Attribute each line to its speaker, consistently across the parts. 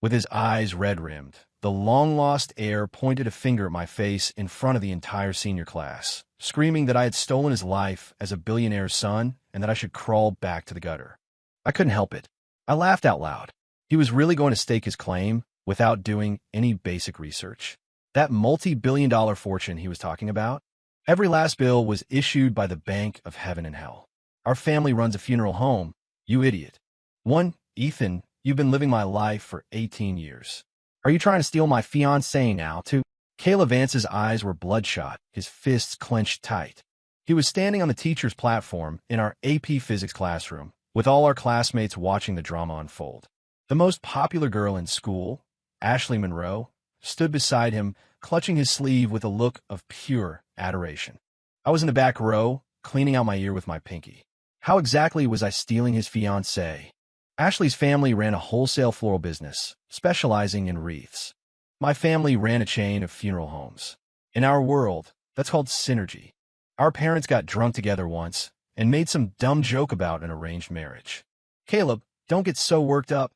Speaker 1: with his eyes red-rimmed. The long-lost heir pointed a finger at my face in front of the entire senior class, screaming that I had stolen his life as a billionaire's son and that I should crawl back to the gutter. I couldn't help it. I laughed out loud. He was really going to stake his claim without doing any basic research. That multi-billion-dollar fortune he was talking about? Every last bill was issued by the Bank of Heaven and Hell. Our family runs a funeral home, you idiot. Ethan, you've been living my life for 18 years. Are you trying to steal my fiancée now, too? Caleb Vance's eyes were bloodshot, his fists clenched tight. He was standing on the teacher's platform in our AP Physics classroom, with all our classmates watching the drama unfold. The most popular girl in school, Ashley Monroe, stood beside him, clutching his sleeve with a look of pure adoration. I was in the back row, cleaning out my ear with my pinky. How exactly was I stealing his fiancée? Ashley's family ran a wholesale floral business, specializing in wreaths. My family ran a chain of funeral homes. In our world, that's called synergy. Our parents got drunk together once and made some dumb joke about an arranged marriage. Caleb, don't get so worked up,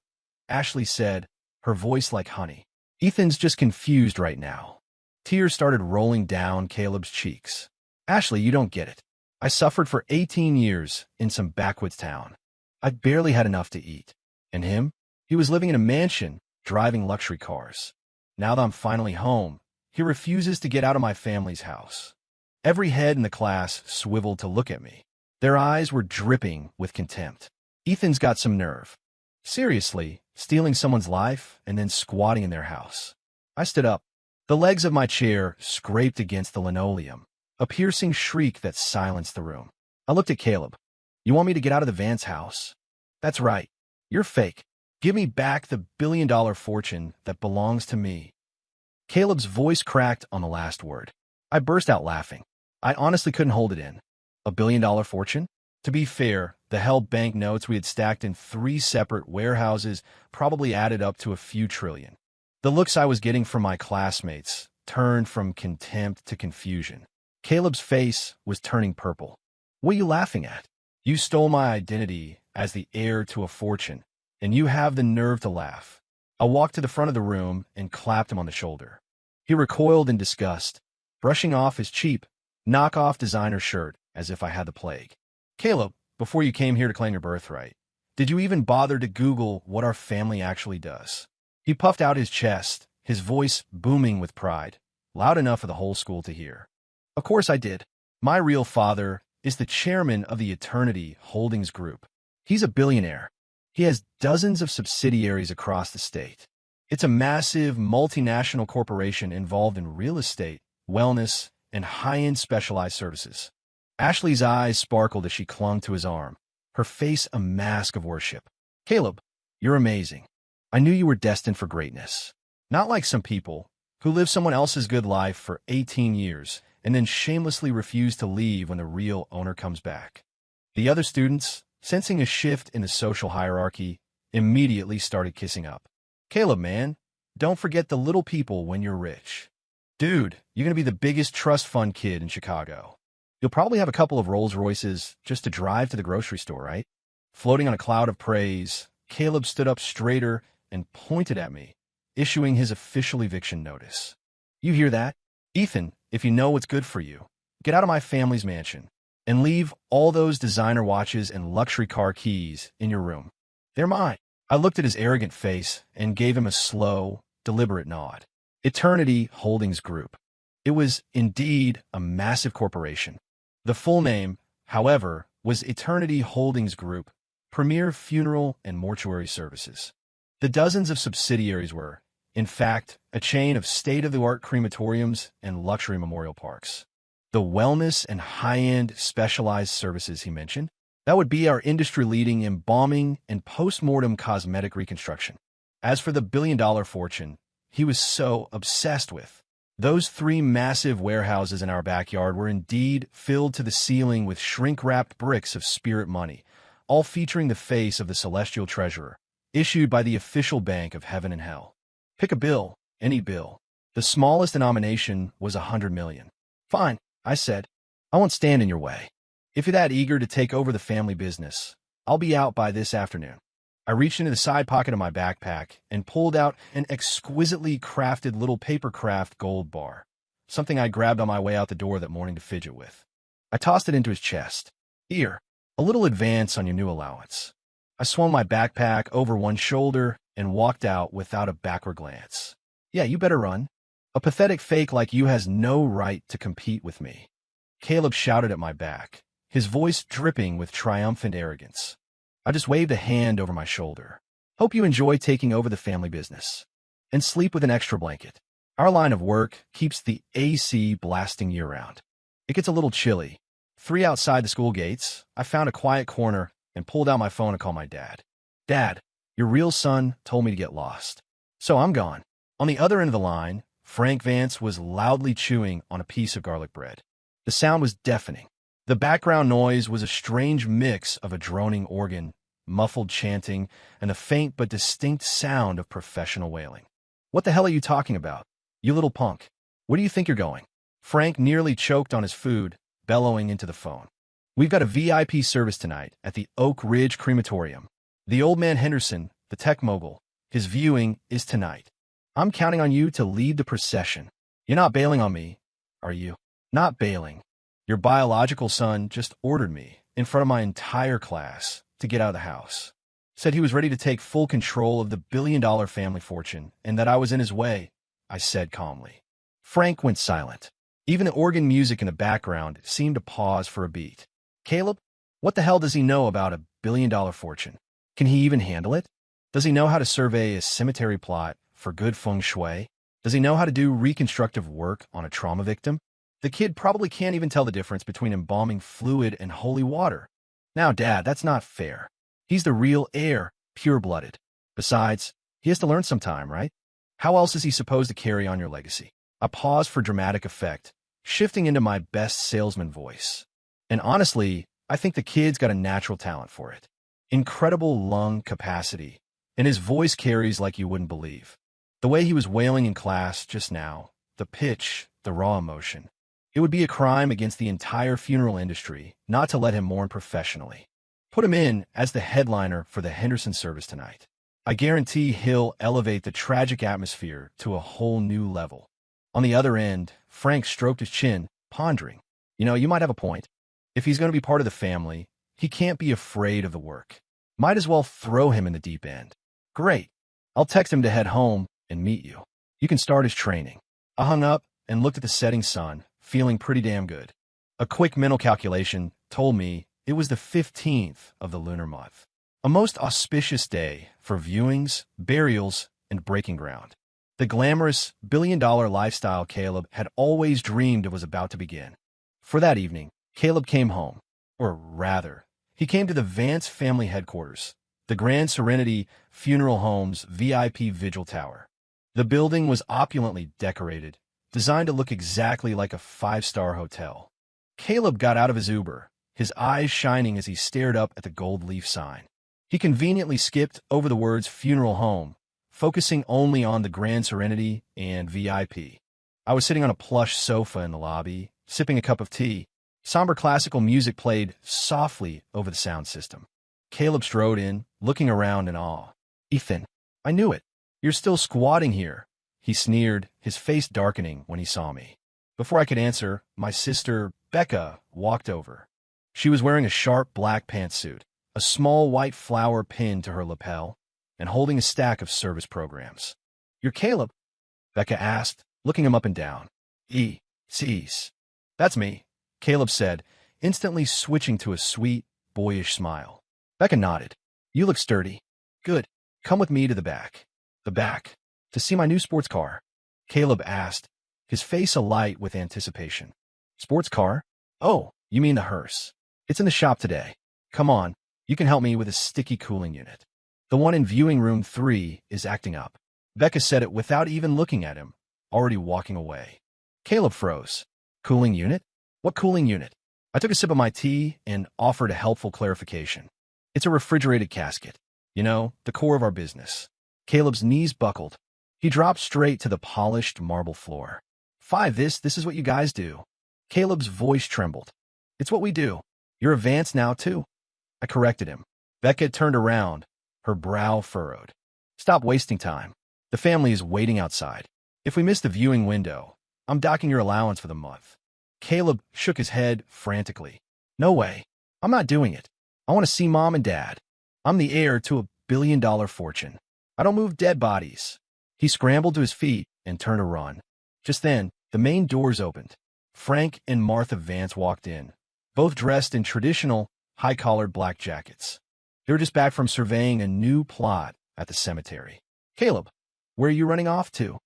Speaker 1: Ashley said, her voice like honey. Ethan's just confused right now. Tears started rolling down Caleb's cheeks. Ashley, you don't get it. I suffered for 18 years in some backwoods town. I barely had enough to eat. And him? He was living in a mansion, driving luxury cars. Now that I'm finally home, he refuses to get out of my family's house. Every head in the class swiveled to look at me. Their eyes were dripping with contempt. Ethan's got some nerve. Seriously, stealing someone's life and then squatting in their house. I stood up. The legs of my chair scraped against the linoleum, a piercing shriek that silenced the room. I looked at Caleb. You want me to get out of the Vance house? That's right. You're fake. Give me back the billion-dollar fortune that belongs to me. Caleb's voice cracked on the last word. I burst out laughing. I honestly couldn't hold it in. A billion-dollar fortune? To be fair, the hell bank notes we had stacked in 3 separate warehouses probably added up to a few trillion. The looks I was getting from my classmates turned from contempt to confusion. Caleb's face was turning purple. What are you laughing at? You stole my identity as the heir to a fortune, and you have the nerve to laugh. I walked to the front of the room and clapped him on the shoulder. He recoiled in disgust, brushing off his cheap, knockoff designer shirt as if I had the plague. Caleb, before you came here to claim your birthright, did you even bother to Google what our family actually does? He puffed out his chest, his voice booming with pride, loud enough for the whole school to hear. Of course I did. My real father is the chairman of the Eternity Holdings Group. He's a billionaire. He has dozens of subsidiaries across the state. It's a massive multinational corporation involved in real estate, wellness, and high-end specialized services. Ashley's eyes sparkled as she clung to his arm, her face a mask of worship. Caleb, you're amazing. I knew you were destined for greatness. Not like some people who live someone else's good life for 18 years and then shamelessly refuse to leave when the real owner comes back. The other students, sensing a shift in the social hierarchy, immediately started kissing up. Caleb, man, don't forget the little people when you're rich. Dude, you're going to be the biggest trust fund kid in Chicago. You'll probably have a couple of Rolls Royces just to drive to the grocery store, right? Floating on a cloud of praise, Caleb stood up straighter and pointed at me, issuing his official eviction notice. You hear that? Ethan, if you know what's good for you, get out of my family's mansion and leave all those designer watches and luxury car keys in your room. They're mine. I looked at his arrogant face and gave him a slow, deliberate nod. Eternity Holdings Group. It was indeed a massive corporation. The full name, however, was Eternity Holdings Group, Premier Funeral and Mortuary Services. The dozens of subsidiaries were, in fact, a chain of state-of-the-art crematoriums and luxury memorial parks. The wellness and high-end specialized services he mentioned, that would be our industry-leading embalming and post-mortem cosmetic reconstruction. As for the billion-dollar fortune he was so obsessed with, those 3 massive warehouses in our backyard were indeed filled to the ceiling with shrink-wrapped bricks of spirit money, all featuring the face of the celestial treasurer, issued by the official Bank of Heaven and Hell. Pick a bill, any bill. The smallest denomination was $100 million. Fine, I said. I won't stand in your way. If you're that eager to take over the family business, I'll be out by this afternoon. I reached into the side pocket of my backpack and pulled out an exquisitely crafted little paper craft gold bar, something I grabbed on my way out the door that morning to fidget with. I tossed it into his chest. Here, a little advance on your new allowance. I swung my backpack over one shoulder and walked out without a backward glance. Yeah, you better run. A pathetic fake like you has no right to compete with me. Caleb shouted at my back, his voice dripping with triumphant arrogance. I just waved a hand over my shoulder. Hope you enjoy taking over the family business. And sleep with an extra blanket. Our line of work keeps the AC blasting year-round. It gets a little chilly. 3 outside the school gates, I found a quiet corner and pulled out my phone to call my dad. Dad, your real son told me to get lost. So I'm gone. On the other end of the line, Frank Vance was loudly chewing on a piece of garlic bread. The sound was deafening. The background noise was a strange mix of a droning organ, muffled chanting, and the faint but distinct sound of professional wailing. What the hell are you talking about? You little punk. Where do you think you're going? Frank nearly choked on his food, bellowing into the phone. We've got a VIP service tonight at the Oak Ridge Crematorium. The old man Henderson, the tech mogul, his viewing is tonight. I'm counting on you to lead the procession. You're not bailing on me, are you? Not bailing. Your biological son just ordered me, in front of my entire class, to get out of the house. Said he was ready to take full control of the billion-dollar family fortune, and that I was in his way, I said calmly. Frank went silent. Even the organ music in the background seemed to pause for a beat. Caleb, what the hell does he know about a billion-dollar fortune? Can he even handle it? Does he know how to survey a cemetery plot for good feng shui? Does he know how to do reconstructive work on a trauma victim? The kid probably can't even tell the difference between embalming fluid and holy water. Now, Dad, that's not fair. He's the real heir, pure-blooded. Besides, he has to learn sometime, right? How else is he supposed to carry on your legacy? I paused for dramatic effect, shifting into my best salesman voice. And honestly, I think the kid's got a natural talent for it. Incredible lung capacity, and his voice carries like you wouldn't believe. The way he was wailing in class just now, the pitch, the raw emotion. It would be a crime against the entire funeral industry not to let him mourn professionally. Put him in as the headliner for the Henderson service tonight. I guarantee he'll elevate the tragic atmosphere to a whole new level. On the other end, Frank stroked his chin, pondering. You might have a point. If he's going to be part of the family, he can't be afraid of the work. Might as well throw him in the deep end. Great. I'll text him to head home and meet you. You can start his training. I hung up and looked at the setting sun, feeling pretty damn good. A quick mental calculation told me it was the 15th of the lunar month. A most auspicious day for viewings, burials, and breaking ground. The glamorous, billion-dollar lifestyle Caleb had always dreamed of was about to begin. For that evening, Caleb came home. Or rather, he came to the Vance family headquarters, the Grand Serenity Funeral Home's VIP Vigil Tower. The building was opulently decorated, designed to look exactly like a 5-star hotel. Caleb got out of his Uber, his eyes shining as he stared up at the gold leaf sign. He conveniently skipped over the words funeral home, focusing only on the Grand Serenity and VIP. I was sitting on a plush sofa in the lobby, sipping a cup of tea. Somber classical music played softly over the sound system. Caleb strode in, looking around in awe. Ethan, I knew it. You're still squatting here. He sneered, his face darkening when he saw me. Before I could answer, my sister, Becca, walked over. She was wearing a sharp black pantsuit, a small white flower pinned to her lapel, and holding a stack of service programs. You're Caleb? Becca asked, looking him up and down. Cease. That's me, Caleb said, instantly switching to a sweet, boyish smile. Becca nodded. You look sturdy. Good. Come with me to the back. The back? To see my new sports car? Caleb asked, his face alight with anticipation. Sports car? Oh, you mean the hearse. It's in the shop today. Come on, you can help me with a sticky cooling unit. The one in viewing room 3 is acting up. Becca said it without even looking at him, already walking away. Caleb froze. Cooling unit? What cooling unit? I took a sip of my tea and offered a helpful clarification. It's a refrigerated casket. The core of our business. Caleb's knees buckled. He dropped straight to the polished marble floor. This is what you guys do. Caleb's voice trembled. It's what we do. You're a Vance now, too. I corrected him. Becca turned around, her brow furrowed. Stop wasting time. The family is waiting outside. If we miss the viewing window, I'm docking your allowance for the month. Caleb shook his head frantically. No way. I'm not doing it. I want to see Mom and Dad. I'm the heir to $1 billion fortune. I don't move dead bodies. He scrambled to his feet and turned to run. Just then, the main doors opened. Frank and Martha Vance walked in, both dressed in traditional, high-collared black jackets. They were just back from surveying a new plot at the cemetery. Caleb, where are you running off to?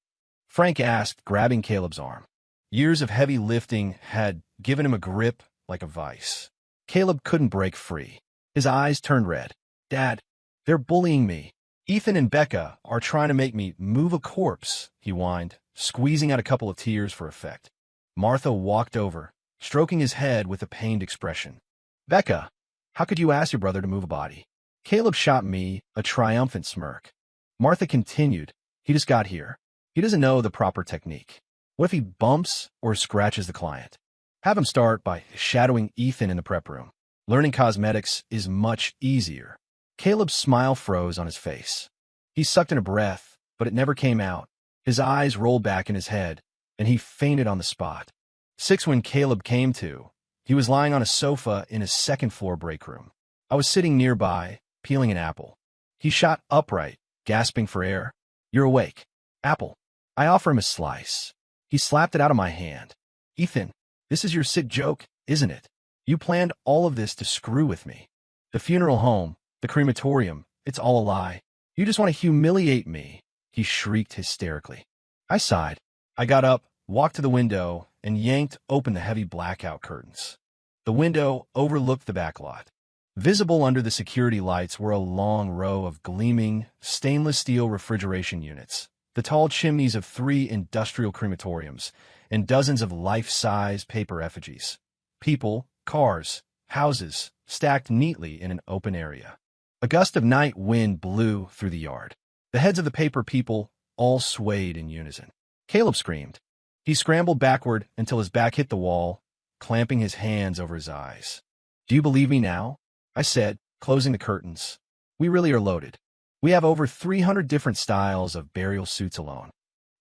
Speaker 1: Frank asked, grabbing Caleb's arm. Years of heavy lifting had given him a grip like a vice. Caleb couldn't break free. His eyes turned red. Dad, they're bullying me. Ethan and Becca are trying to make me move a corpse, he whined, squeezing out a couple of tears for effect. Martha walked over, stroking his head with a pained expression. Becca, how could you ask your brother to move a body? Caleb shot me a triumphant smirk. Martha continued, he just got here. He doesn't know the proper technique. What if he bumps or scratches the client? Have him start by shadowing Ethan in the prep room. Learning cosmetics is much easier. Caleb's smile froze on his face. He sucked in a breath, but it never came out. His eyes rolled back in his head, and he fainted on the spot. 6 when Caleb came to, he was lying on a sofa in his second-floor break room. I was sitting nearby, peeling an apple. He shot upright, gasping for air. You're awake. Apple. I offer him a slice. He slapped it out of my hand. Ethan, this is your sick joke, isn't it? You planned all of this to screw with me. The funeral home, the crematorium, it's all a lie. You just want to humiliate me, he shrieked hysterically. I sighed. I got up, walked to the window, and yanked open the heavy blackout curtains. The window overlooked the back lot. Visible under the security lights were a long row of gleaming, stainless steel refrigeration units, the tall chimneys of 3 industrial crematoriums, and dozens of life-size paper effigies. People, cars, houses, stacked neatly in an open area. A gust of night wind blew through the yard. The heads of the paper people all swayed in unison. Caleb screamed. He scrambled backward until his back hit the wall, clamping his hands over his eyes. Do you believe me now? I said, closing the curtains. We really are loaded. We have over 300 different styles of burial suits alone.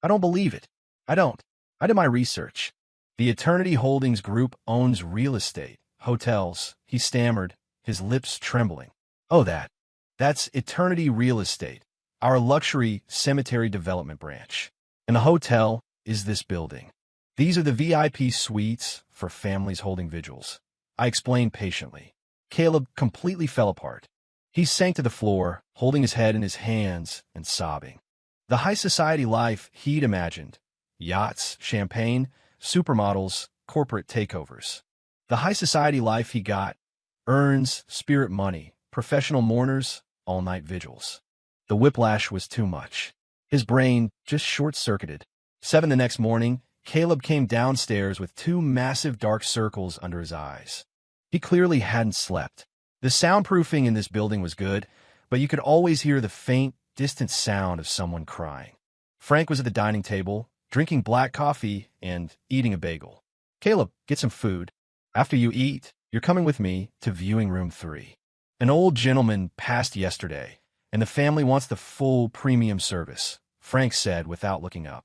Speaker 1: I don't believe it. I don't. I did my research. The Eternity Holdings Group owns real estate, hotels, he stammered, his lips trembling. Oh, that's Eternity Real Estate, our luxury cemetery development branch. And the hotel is this building. These are the VIP suites for families holding vigils. I explained patiently. Caleb completely fell apart. He sank to the floor, holding his head in his hands and sobbing. The high society life he'd imagined. Yachts, champagne, supermodels, corporate takeovers. The high society life he got. Urns, spirit money, professional mourners, all-night vigils. The whiplash was too much. His brain just short-circuited. 7 the next morning, Caleb came downstairs with 2 massive dark circles under his eyes. He clearly hadn't slept. The soundproofing in this building was good, but you could always hear the faint, distant sound of someone crying. Frank was at the dining table, drinking black coffee and eating a bagel. Caleb, get some food. After you eat, you're coming with me to viewing room 3. An old gentleman passed yesterday, and the family wants the full premium service, Frank said without looking up.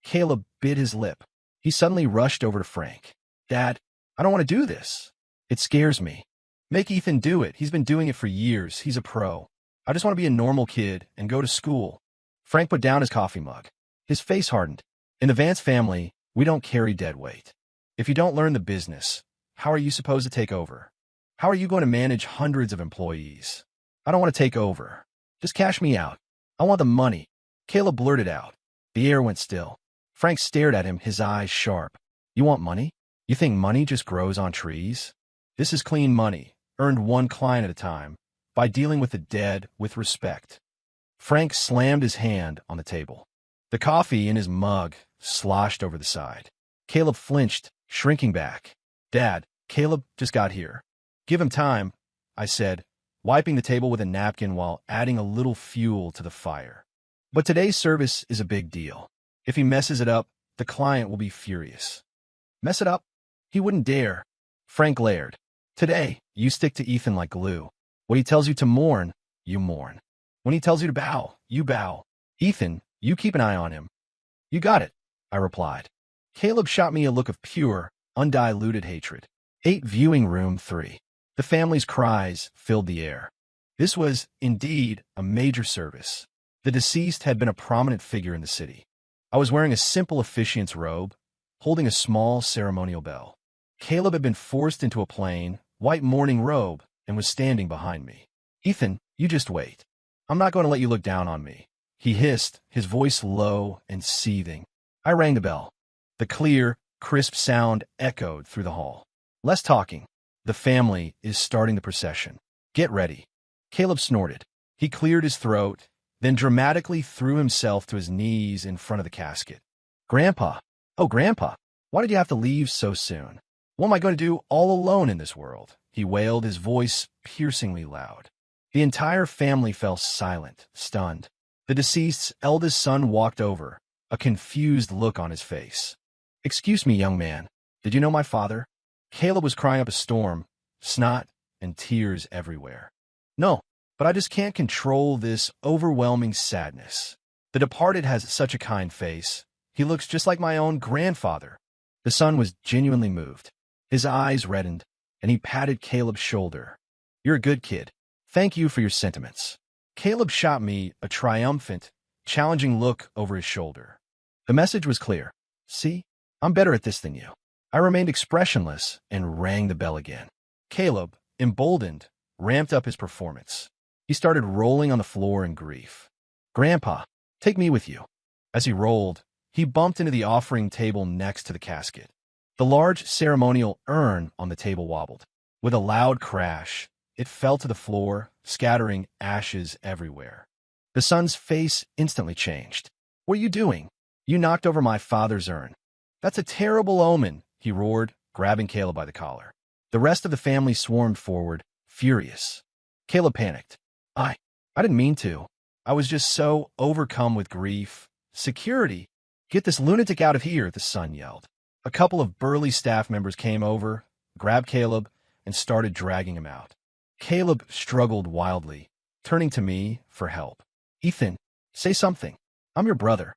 Speaker 1: Caleb bit his lip. He suddenly rushed over to Frank. Dad, I don't want to do this. It scares me. Make Ethan do it. He's been doing it for years. He's a pro. I just want to be a normal kid and go to school. Frank put down his coffee mug. His face hardened. In the Vance family, we don't carry dead weight. If you don't learn the business, how are you supposed to take over? How are you going to manage hundreds of employees? I don't want to take over. Just cash me out. I want the money. Caleb blurted out. The air went still. Frank stared at him, his eyes sharp. You want money? You think money just grows on trees? This is clean money, earned one client at a time, by dealing with the dead with respect. Frank slammed his hand on the table. The coffee in his mug sloshed over the side. Caleb flinched, shrinking back. Dad, Caleb just got here. Give him time, I said, wiping the table with a napkin while adding a little fuel to the fire. But today's service is a big deal. If he messes it up, the client will be furious. Mess it up? He wouldn't dare. Frank glared. Today, you stick to Ethan like glue. What he tells you to mourn, you mourn. When he tells you to bow, you bow. Ethan, you keep an eye on him. You got it, I replied. Caleb shot me a look of pure, undiluted hatred. 8 Viewing Room 3. The family's cries filled the air. This was, indeed, a major service. The deceased had been a prominent figure in the city. I was wearing a simple officiant's robe, holding a small ceremonial bell. Caleb had been forced into a plain, white mourning robe and was standing behind me. Ethan, you just wait. I'm not going to let you look down on me, he hissed, his voice low and seething. I rang the bell. The clear, crisp sound echoed through the hall. Less talking. The family is starting the procession. Get ready. Caleb snorted. He cleared his throat, then dramatically threw himself to his knees in front of the casket. Grandpa, oh, Grandpa, why did you have to leave so soon? What am I going to do all alone in this world? He wailed, his voice piercingly loud. The entire family fell silent, stunned. The deceased's eldest son walked over, a confused look on his face. Excuse me, young man. Did you know my father? Caleb was crying up a storm, snot and tears everywhere. No, but I just can't control this overwhelming sadness. The departed has such a kind face. He looks just like my own grandfather. The son was genuinely moved. His eyes reddened, and he patted Caleb's shoulder. You're a good kid. Thank you for your sentiments. Caleb shot me a triumphant, challenging look over his shoulder. The message was clear. See, I'm better at this than you. I remained expressionless and rang the bell again. Caleb, emboldened, ramped up his performance. He started rolling on the floor in grief. Grandpa, take me with you. As he rolled, he bumped into the offering table next to the casket. The large ceremonial urn on the table wobbled. With a loud crash, it fell to the floor, scattering ashes everywhere. The son's face instantly changed. What are you doing? You knocked over my father's urn. That's a terrible omen, he roared, grabbing Caleb by the collar. The rest of the family swarmed forward, furious. Caleb panicked. I didn't mean to. I was just so overcome with grief. Security! Get this lunatic out of here, the son yelled. A couple of burly staff members came over, grabbed Caleb, and started dragging him out. Caleb struggled wildly, turning to me for help. Ethan, say something. I'm your brother.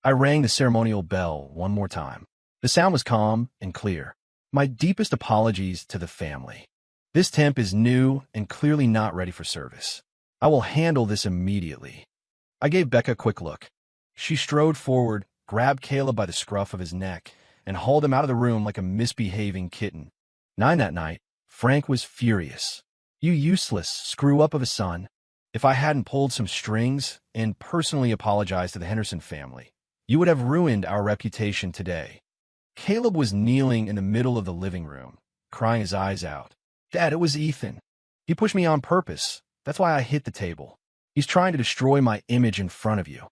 Speaker 1: I rang the ceremonial bell one more time. The sound was calm and clear. My deepest apologies to the family. This temp is new and clearly not ready for service. I will handle this immediately. I gave Becca a quick look. She strode forward, grabbed Caleb by the scruff of his neck, and hauled him out of the room like a misbehaving kitten. 9 that night, Frank was furious. You useless screw-up of a son. If I hadn't pulled some strings and personally apologized to the Henderson family, you would have ruined our reputation today. Caleb was kneeling in the middle of the living room, crying his eyes out. Dad, it was Ethan. He pushed me on purpose. That's why I hit the table. He's trying to destroy my image in front of you.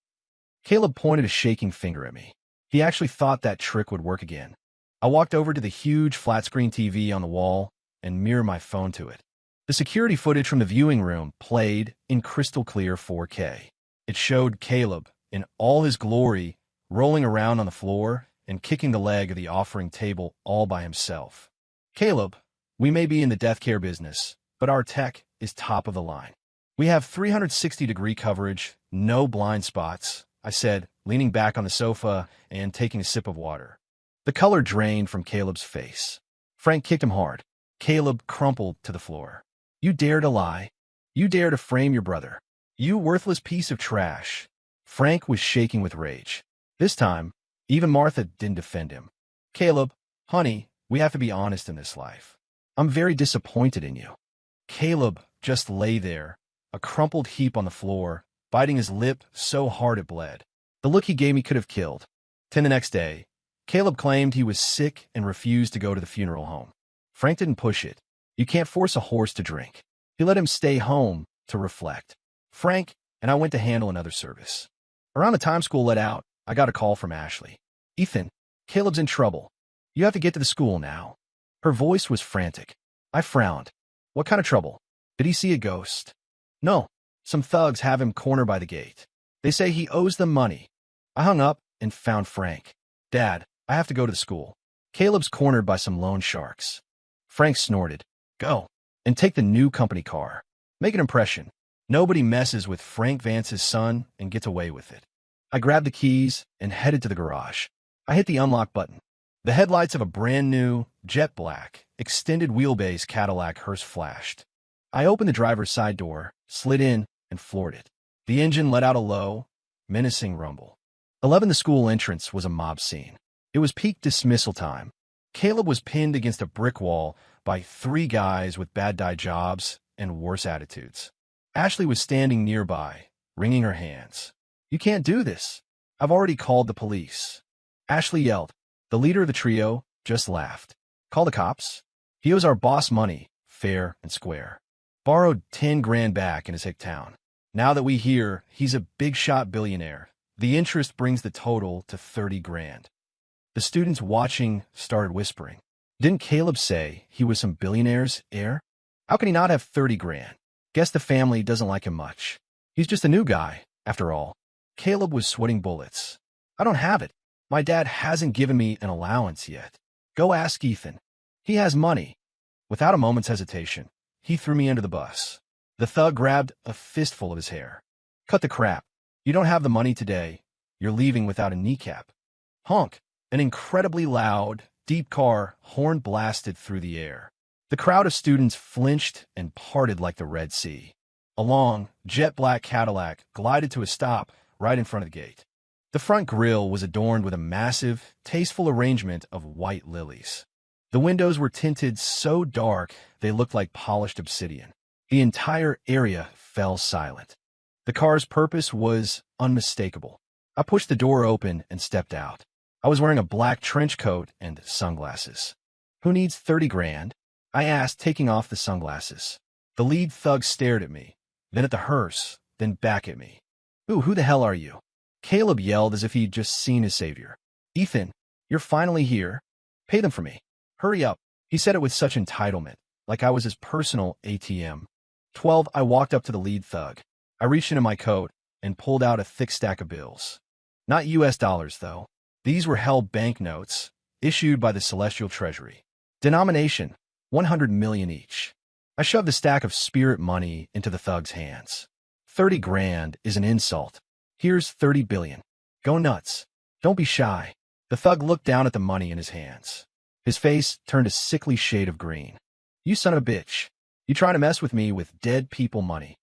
Speaker 1: Caleb pointed a shaking finger at me. He actually thought that trick would work again. I walked over to the huge flat-screen TV on the wall and mirrored my phone to it. The security footage from the viewing room played in crystal-clear 4K. It showed Caleb, in all his glory, rolling around on the floor and kicking the leg of the offering table all by himself. Caleb, we may be in the death care business, but our tech is top of the line. We have 360-degree coverage, no blind spots, I said, leaning back on the sofa and taking a sip of water. The color drained from Caleb's face. Frank kicked him hard. Caleb crumpled to the floor. You dare to lie. You dare to frame your brother. You worthless piece of trash. Frank was shaking with rage. This time, even Martha didn't defend him. Caleb, honey, we have to be honest in this life. I'm very disappointed in you. Caleb just lay there, a crumpled heap on the floor, biting his lip so hard it bled. The look he gave me could have killed. The next day, Caleb claimed he was sick and refused to go to the funeral home. Frank didn't push it. You can't force a horse to drink. He let him stay home to reflect. Frank and I went to handle another service. Around the time school let out, I got a call from Ashley. Ethan, Caleb's in trouble. You have to get to the school now. Her voice was frantic. I frowned. What kind of trouble? Did he see a ghost? No. Some thugs have him cornered by the gate. They say he owes them money. I hung up and found Frank. Dad, I have to go to the school. Caleb's cornered by some loan sharks. Frank snorted. Go, and take the new company car. Make an impression. Nobody messes with Frank Vance's son and gets away with it. I grabbed the keys and headed to the garage. I hit the unlock button. The headlights of a brand new, jet black, extended wheelbase Cadillac hearse flashed. I opened the driver's side door, slid in, and floored it. The engine let out a low, menacing rumble. 11 The school entrance was a mob scene. It was peak dismissal time. Caleb was pinned against a brick wall by 3 guys with bad-dye jobs and worse attitudes. Ashley was standing nearby, wringing her hands. "You can't do this. I've already called the police." Ashley yelled. The leader of the trio just laughed. "Call the cops? He owes our boss money, fair and square. Borrowed 10 grand back in his hick town. Now that we hear he's a big-shot billionaire, the interest brings the total to 30 grand. The students watching started whispering. Didn't Caleb say he was some billionaire's heir? How can he not have 30 grand? Guess the family doesn't like him much. He's just a new guy, after all. Caleb was sweating bullets. "I don't have it. My dad hasn't given me an allowance yet. Go ask Ethan. He has money." Without a moment's hesitation, he threw me under the bus. The thug grabbed a fistful of his hair. "Cut the crap. You don't have the money today. You're leaving without a kneecap." Honk! An incredibly loud, deep car horn blasted through the air. The crowd of students flinched and parted like the Red Sea. A long, jet-black Cadillac glided to a stop right in front of the gate. The front grille was adorned with a massive, tasteful arrangement of white lilies. The windows were tinted so dark they looked like polished obsidian. The entire area fell silent. The car's purpose was unmistakable. I pushed the door open and stepped out. I was wearing a black trench coat and sunglasses. "Who needs 30 grand? I asked, taking off the sunglasses. The lead thug stared at me, then at the hearse, then back at me. "Ooh, who the hell are you?" Caleb yelled as if he'd just seen his savior. "Ethan, you're finally here. Pay them for me. Hurry up." He said it with such entitlement, like I was his personal ATM. 12 I walked up to the lead thug. I reached into my coat and pulled out a thick stack of bills. Not US dollars, though. These were held banknotes, issued by the Celestial Treasury. Denomination, 100 million each. I shoved the stack of spirit money into the thug's hands. 30 grand is an insult. Here's 30 billion. Go nuts. Don't be shy. The thug looked down at the money in his hands. His face turned a sickly shade of green. "You son of a bitch. You trying to mess with me with dead people money?"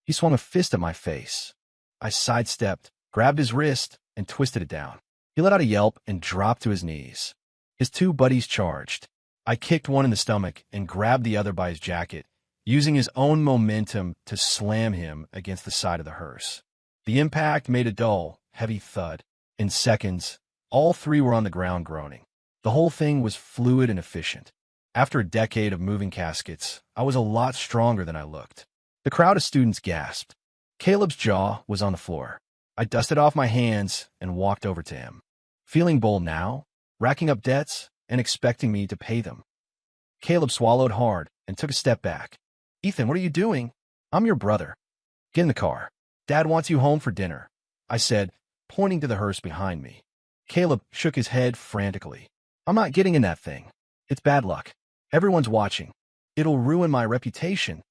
Speaker 1: He swung a fist at my face. I sidestepped, grabbed his wrist, and twisted it down. He let out a yelp and dropped to his knees. His 2 buddies charged. I kicked one in the stomach and grabbed the other by his jacket, using his own momentum to slam him against the side of the hearse. The impact made a dull, heavy thud. In seconds, all 3 were on the ground groaning. The whole thing was fluid and efficient. After a decade of moving caskets, I was a lot stronger than I looked. The crowd of students gasped. Caleb's jaw was on the floor. I dusted off my hands and walked over to him. Feeling bold now, racking up debts and expecting me to pay them. Caleb swallowed hard and took a step back. "Ethan, what are you doing? I'm your brother. Get in the car. Dad wants you home for dinner," I said, pointing to the hearse behind me. Caleb shook his head frantically. "I'm not getting in that thing. It's bad luck. Everyone's watching. It'll ruin my reputation."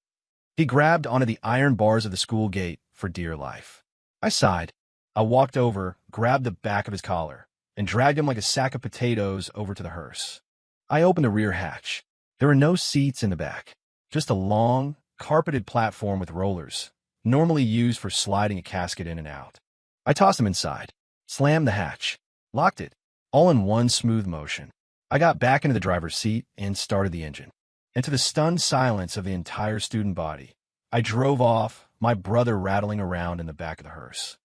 Speaker 1: He grabbed onto the iron bars of the school gate for dear life. I sighed. I walked over, grabbed the back of his collar, and dragged him like a sack of potatoes over to the hearse. I opened the rear hatch. There were no seats in the back, just a long, carpeted platform with rollers, normally used for sliding a casket in and out. I tossed him inside, slammed the hatch, locked it, all in one smooth motion. I got back into the driver's seat and started the engine. And to the stunned silence of the entire student body, I drove off, my brother rattling around in the back of the hearse.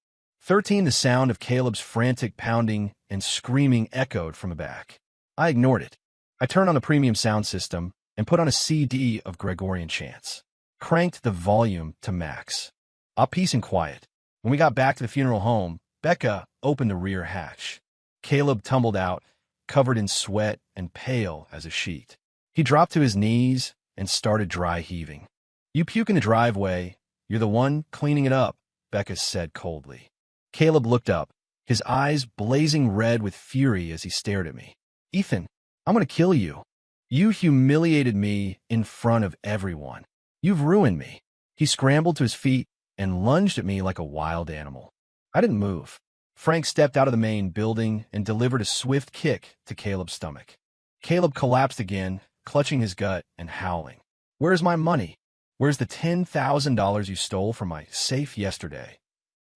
Speaker 1: 13 The sound of Caleb's frantic pounding and screaming echoed from the back. I ignored it. I turned on the premium sound system and put on a CD of Gregorian chants. Cranked the volume to max. All peace and quiet. When we got back to the funeral home, Becca opened the rear hatch. Caleb tumbled out, covered in sweat and pale as a sheet. He dropped to his knees and started dry heaving. "You puke in the driveway. You're the one cleaning it up," Becca said coldly. Caleb looked up, his eyes blazing red with fury as he stared at me. "Ethan, I'm going to kill you. You humiliated me in front of everyone. You've ruined me." He scrambled to his feet, and lunged at me like a wild animal. I didn't move. Frank stepped out of the main building and delivered a swift kick to Caleb's stomach. Caleb collapsed again, clutching his gut and howling. "Where's my money? Where's the $10,000 you stole from my safe yesterday?"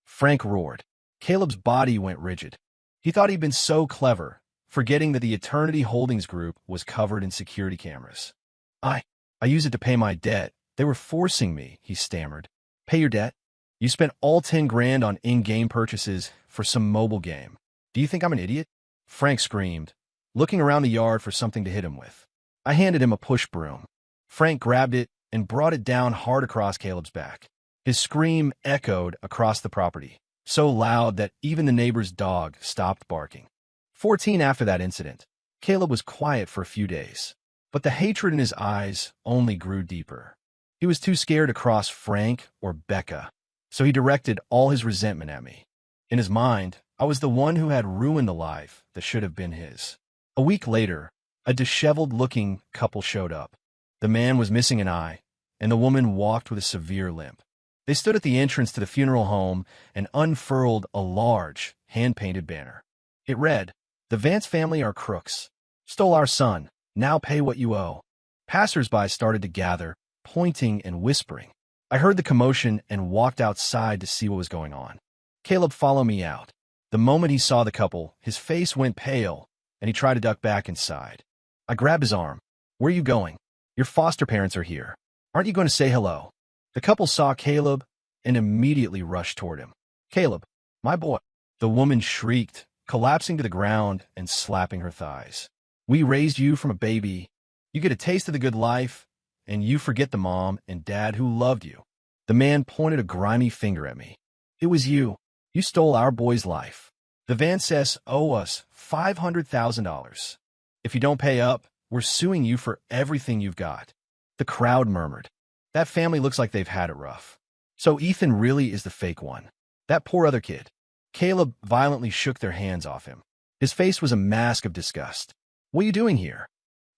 Speaker 1: Frank roared. Caleb's body went rigid. He thought he'd been so clever, forgetting that the Eternity Holdings Group was covered in security cameras. I used it to pay my debt. They were forcing me," he stammered. "Pay your debt? You spent all 10 grand on in-game purchases for some mobile game. Do you think I'm an idiot?" Frank screamed, looking around the yard for something to hit him with. I handed him a push broom. Frank grabbed it and brought it down hard across Caleb's back. His scream echoed across the property, so loud that even the neighbor's dog stopped barking. 14 after that incident, Caleb was quiet for a few days, but the hatred in his eyes only grew deeper. He was too scared to cross Frank or Becca, so he directed all his resentment at me. In his mind, I was the one who had ruined the life that should have been his. A week later, a disheveled-looking couple showed up. The man was missing an eye, and the woman walked with a severe limp. They stood at the entrance to the funeral home and unfurled a large, hand-painted banner. It read, "The Vance family are crooks. Stole our son. Now pay what you owe." Passers-by started to gather, pointing and whispering. I heard the commotion and walked outside to see what was going on. Caleb followed me out. The moment he saw the couple, his face went pale, and he tried to duck back inside. I grabbed his arm. "Where are you going? Your foster parents are here. Aren't you going to say hello?" The couple saw Caleb and immediately rushed toward him. "Caleb, my boy," the woman shrieked, collapsing to the ground and slapping her thighs. "We raised you from a baby. You get a taste of the good life, and you forget the mom and dad who loved you." The man pointed a grimy finger at me. "It was you. You stole our boy's life. The Vances owe us $500,000. If you don't pay up, we're suing you for everything you've got." The crowd murmured. "That family looks like they've had it rough. So Ethan really is the fake one. That poor other kid." Caleb violently shook their hands off him. His face was a mask of disgust. "What are you doing here?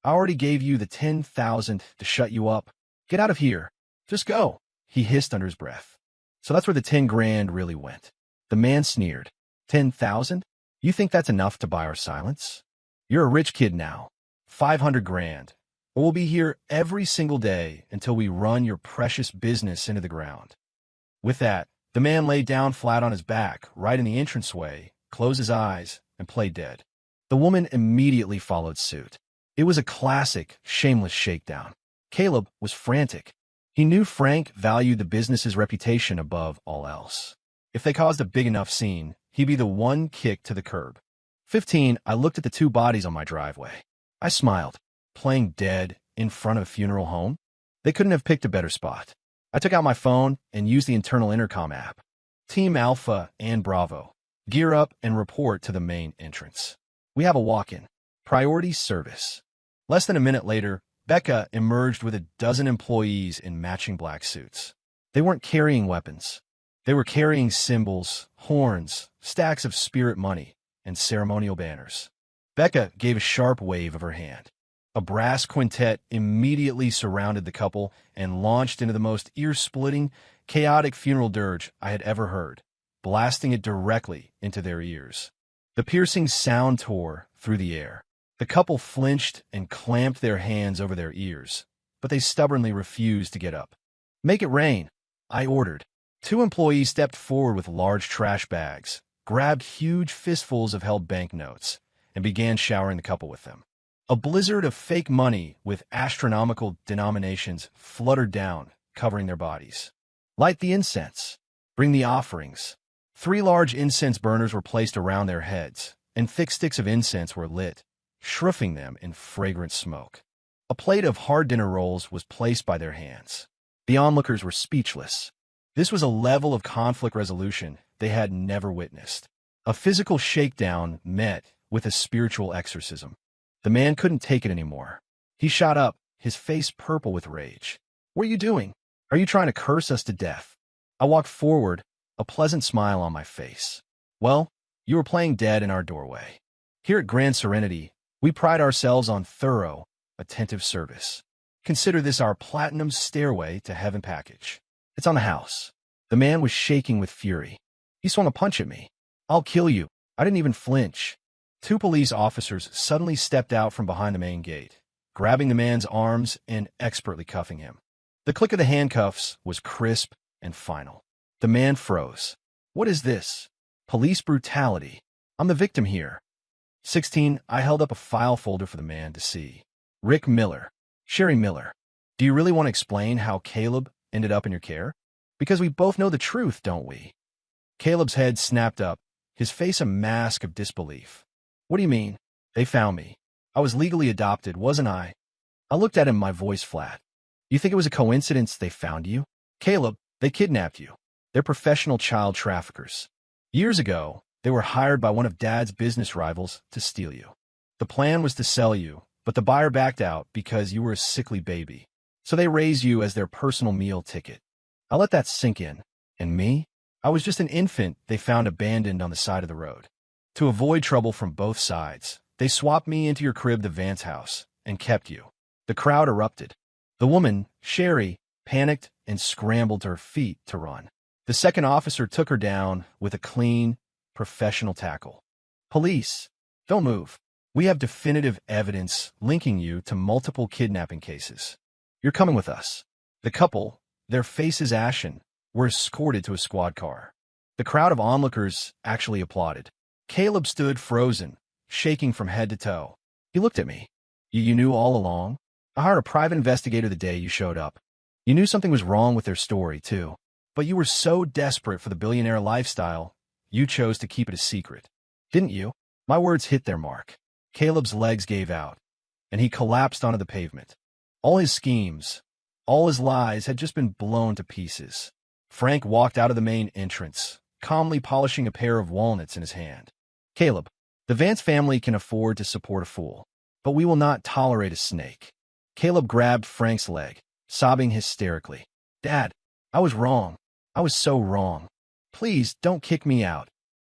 Speaker 1: I already gave you the 10,000 to shut you up. Get out of here. Just go," he hissed under his breath. "So that's where the 10 grand really went." The man sneered. 10,000? You think that's enough to buy our silence? You're a rich kid now. 500 grand. Or we'll be here every single day until we run your precious business into the ground." With that, the man lay down flat on his back, right in the entranceway, closed his eyes, and played dead. The woman immediately followed suit. It was a classic, shameless shakedown. Caleb was frantic. He knew Frank valued the business's reputation above all else. If they caused a big enough scene, he'd be the one kick to the curb. 15, I looked at the 2 bodies on my driveway. I smiled. Playing dead in front of a funeral home? They couldn't have picked a better spot. I took out my phone and used the internal intercom app. "Team Alpha and Bravo, gear up and report to the main entrance. We have a walk-in. Priority service." Less than a minute later, Becca emerged with a dozen employees in matching black suits. They weren't carrying weapons. They were carrying symbols, horns, stacks of spirit money, and ceremonial banners. Becca gave a sharp wave of her hand. A brass quintet immediately surrounded the couple and launched into the most ear-splitting, chaotic funeral dirge I had ever heard, blasting it directly into their ears. The piercing sound tore through the air. The couple flinched and clamped their hands over their ears, but they stubbornly refused to get up. "Make it rain," I ordered. 2 employees stepped forward with large trash bags, grabbed huge fistfuls of held banknotes, and began showering the couple with them. A blizzard of fake money with astronomical denominations fluttered down, covering their bodies. "Light the incense. Bring the offerings." 3 large incense burners were placed around their heads, and thick sticks of incense were lit, shrouding them in fragrant smoke. A plate of hard dinner rolls was placed by their hands. The onlookers were speechless. This was a level of conflict resolution they had never witnessed. A physical shakedown met with a spiritual exorcism. The man couldn't take it anymore. He shot up, his face purple with rage. "What are you doing? Are you trying to curse us to death?" I walked forward, a pleasant smile on my face. "Well, you were playing dead in our doorway. Here at Grand Serenity, we pride ourselves on thorough, attentive service. Consider this our platinum stairway to heaven package. It's on the house. The man was shaking with fury. He swung a punch at me. "I'll kill you." I didn't even flinch. Two police officers suddenly stepped out from behind the main gate, grabbing the man's arms and expertly cuffing him. The click of the handcuffs was crisp and final. The man froze. "What is this? Police brutality. I'm the victim here." 16, I held up a file folder for the man to see. Rick Miller. Sherry Miller. "Do you really want to explain how Caleb ended up in your care? Because we both know the truth, don't we?" Caleb's head snapped up, his face a mask of disbelief. "What do you mean? They found me. I was legally adopted, wasn't I?" I looked at him, my voice flat. "You think it was a coincidence they found you? Caleb, they kidnapped you. They're professional child traffickers. Years ago, they were hired by one of Dad's business rivals to steal you. The plan was to sell you, but the buyer backed out because you were a sickly baby. So they raised you as their personal meal ticket." I let that sink in. And me? I was just an infant they found abandoned on the side of the road. To avoid trouble from both sides, they swapped me into your crib, the Vance house, and kept you. The crowd erupted. The woman, Sherry, panicked and scrambled to her feet to run. The second officer took her down with a clean, professional tackle. "Police, don't move. We have definitive evidence linking you to multiple kidnapping cases. You're coming with us." The couple, their faces ashen, were escorted to a squad car. The crowd of onlookers actually applauded. Caleb stood frozen, shaking from head to toe. He looked at me. You knew all along? I hired a private investigator the day you showed up. You knew something was wrong with their story, too. But you were so desperate for the billionaire lifestyle, you chose to keep it a secret. Didn't you?" My words hit their mark. Caleb's legs gave out, and he collapsed onto the pavement. All his schemes, all his lies had just been blown to pieces. Frank walked out of the main entrance, calmly polishing a pair of walnuts in his hand. "Caleb, the Vance family can afford to support a fool, but we will not tolerate a snake." Caleb grabbed Frank's leg, sobbing hysterically. "Dad, I was wrong. I was so wrong. Please don't kick me out."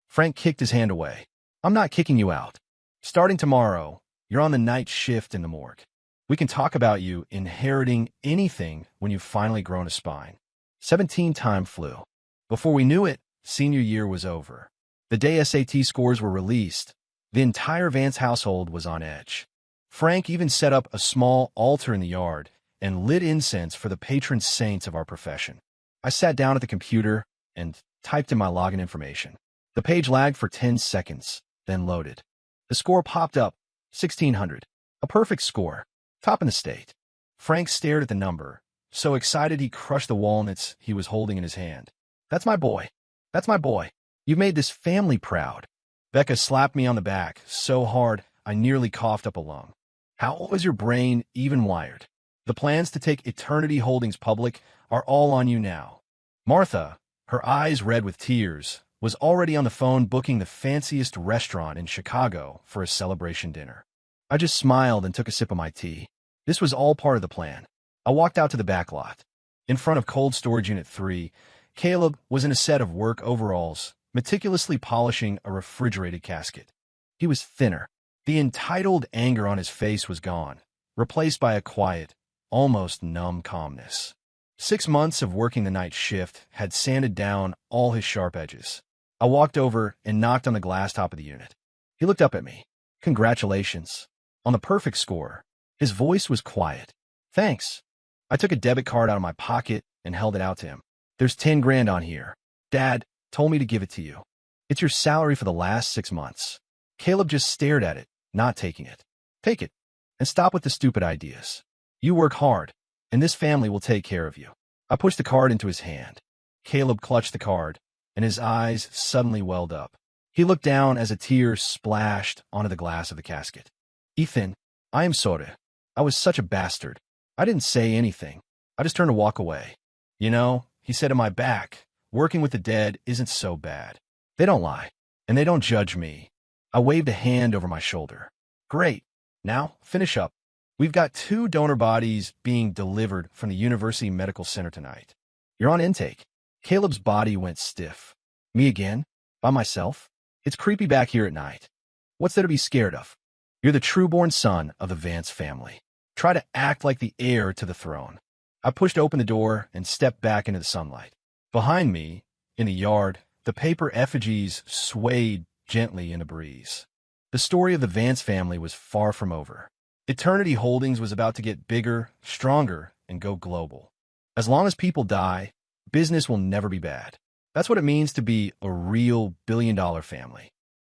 Speaker 1: Frank kicked his hand away. "I'm not kicking you out. Starting tomorrow, you're on the night shift in the morgue. We can talk about you inheriting anything when you've finally grown a spine." 17 time flew. Before we knew it, senior year was over. The day SAT scores were released, the entire Vance household was on edge. Frank even set up a small altar in the yard and lit incense for the patron saints of our profession. I sat down at the computer and typed in my login information. The page lagged for 10 seconds, then loaded. The score popped up, 1,600. A perfect score, top in the state. Frank stared at the number, so excited he crushed the walnuts he was holding in his hand. "That's my boy. That's my boy. You've made this family proud." Becca slapped me on the back so hard I nearly coughed up a lung. "How was your brain even wired? The plans to take Eternity Holdings public are all on you now." Martha, her eyes red with tears, was already on the phone booking the fanciest restaurant in Chicago for a celebration dinner. I just smiled and took a sip of my tea. This was all part of the plan. I walked out to the back lot. In front of Cold Storage Unit 3, Caleb was in a set of work overalls, meticulously polishing a refrigerated casket. He was thinner. The entitled anger on his face was gone, replaced by a quiet, almost numb calmness. 6 months of working the night shift had sanded down all his sharp edges. I walked over and knocked on the glass top of the unit. He looked up at me. "Congratulations. On the perfect score." His voice was quiet. "Thanks." I took a debit card out of my pocket and held it out to him. "There's 10 grand on here. Dad told me to give it to you. It's your salary for the last 6 months." Caleb just stared at it, not taking it. "Take it, and stop with the stupid ideas. You work hard, and this family will take care of you." I pushed the card into his hand. Caleb clutched the card, and his eyes suddenly welled up. He looked down as a tear splashed onto the glass of the casket. "Ethan, I am sorry. I was such a bastard. I didn't say anything. I just turned to walk away. You know," he said to my back, "working with the dead isn't so bad. They don't lie, and they don't judge me." I waved a hand over my shoulder. "Great. Now, finish up. We've got 2 donor bodies being delivered from the University Medical Center tonight. You're on intake." Caleb's body went stiff. "Me again? By myself? It's creepy back here at night. What's there to be scared of? You're the true-born son of the Vance family. Try to act like the heir to the throne." I pushed open the door and stepped back into the sunlight. Behind me, in the yard, the paper effigies swayed gently in a breeze. The story of the Vance family was far from over. Eternity Holdings was about to get bigger, stronger, and go global. As long as people die, business will never be bad. That's what it means to be a real billion-dollar family.